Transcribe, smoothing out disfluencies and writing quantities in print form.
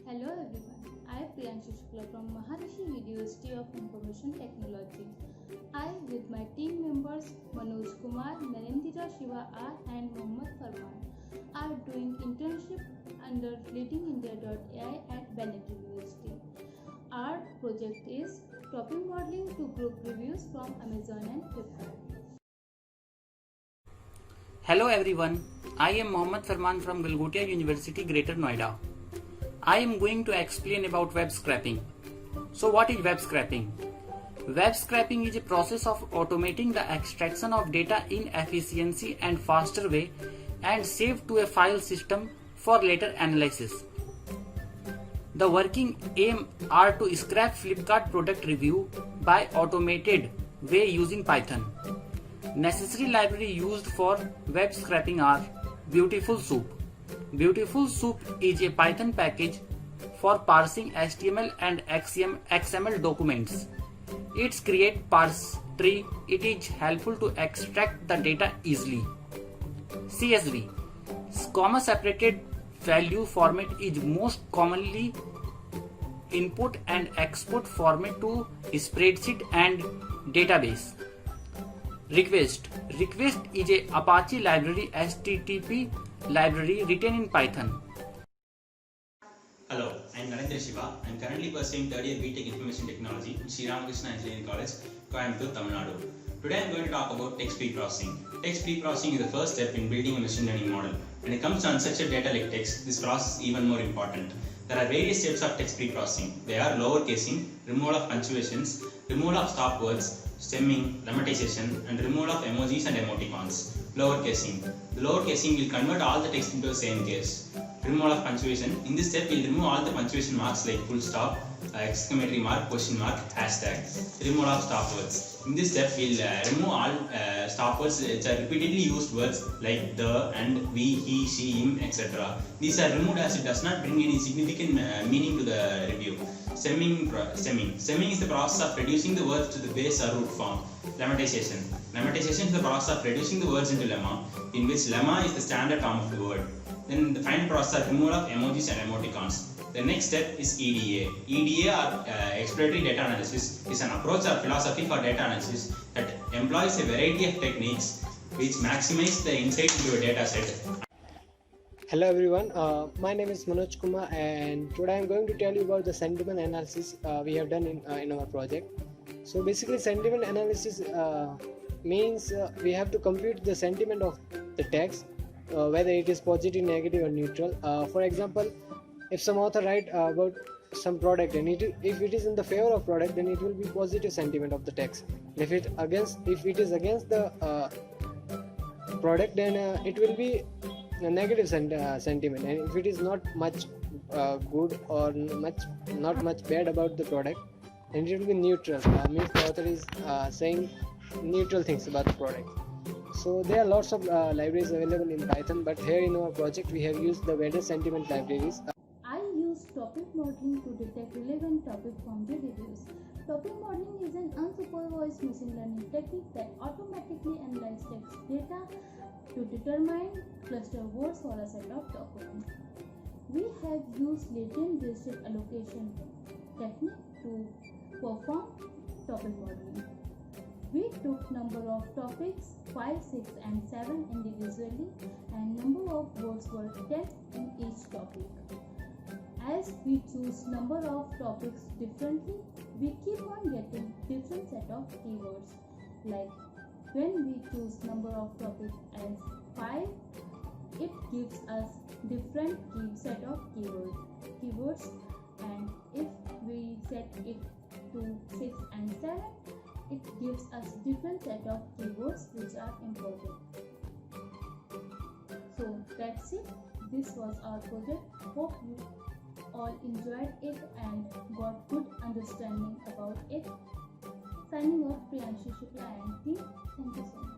Hello everyone, I am Priyanshu Shukla from Maharishi University of Information Technology. I with my team members Manoj Kumar, Narendra Shiva R and Mohammad Farman are doing internship under leadingindia.ai at Bennett University. Our project is topic modeling to group reviews from Amazon and Flipkart. Hello everyone, I am Mohammad Farman from Galgotia University, Greater Noida. I am going to explain about web scraping. So what is web scraping? Web scraping is a process of automating the extraction of data in efficiency and faster way and saved to a file system for later analysis. The working aim are to scrap Flipkart product review by automated way using Python. Necessary library used for web scraping are Beautiful Soup. Beautiful Soup is a Python package for parsing HTML and XML documents. It's create parse tree. It is helpful to extract the data easily. CSV, comma separated value format is most commonly input and export format to spreadsheet and database. Request is a Apache library HTTP library written in Python. Hello, I am Narendra Shiva. I am currently pursuing third year BTech Information Technology in Sri Ramakrishna Engineering College, Coimbatore, Tamil Nadu. Today I am going to talk about text preprocessing. Text preprocessing is the first step in building a machine learning model. When it comes to unstructured data like text, this process is even more important. There are various steps of text preprocessing. They are lowercasing, removal of punctuations, removal of stop words, stemming, lemmatization, and removal of emojis and emoticons. Lowercasing. The lowercasing will convert all the text into the same case. Removal of punctuation. In this step, we will remove all the punctuation marks like full stop, exclamatory mark, question mark, hashtag. Removal of stop words. In this step, we will remove all stop words which are repeatedly used words like the, and, we, he, she, him, etc. These are removed as it does not bring any significant meaning to the review. Stemming is the process of reducing the words to the base or root form. Lemmatization is the process of reducing the words into lemma, in which lemma is the standard form of the word. Then the final process of removal of emojis and emoticons. The next step is EDA. EDA or exploratory data analysis is an approach or philosophy for data analysis that employs a variety of techniques which maximize the insight into a data set. Hello everyone, my name is Manoj Kumar and today I am going to tell you about the sentiment analysis we have done in our project. So basically sentiment analysis means we have to compute the sentiment of the text, whether it is positive, negative or neutral. For example, if some author write about some product and if it is in the favor of product, then it will be positive sentiment of the text. And if it is against the product, then it will be a negative sentiment. And if it is not much good or not much bad about the product, then it will be neutral. Means the author is saying neutral things about the product. So there are lots of libraries available in Python, but here in our project we have used the various sentiment libraries. I use topic modeling to detect relevant topic from the reviews. Topic modeling is an unsupervised machine learning technique that automatically analyzes text data to determine cluster words for a set of documents. We have used latent-based allocation technique to perform topic modeling. We took number of topics 5, 6 and 7 individually and number of words were 10 in each topic. As we choose number of topics differently, we keep on getting different set of keywords. Like when we choose number of topics as 5, it gives us different set of keywords, and if we set it to 6 and 7, it gives us different set of keywords which are important. So that's it. This was our project. Hope you all enjoyed it and got good understanding about it. Signing off, Priyanshu Shukla and team. Thank you so much.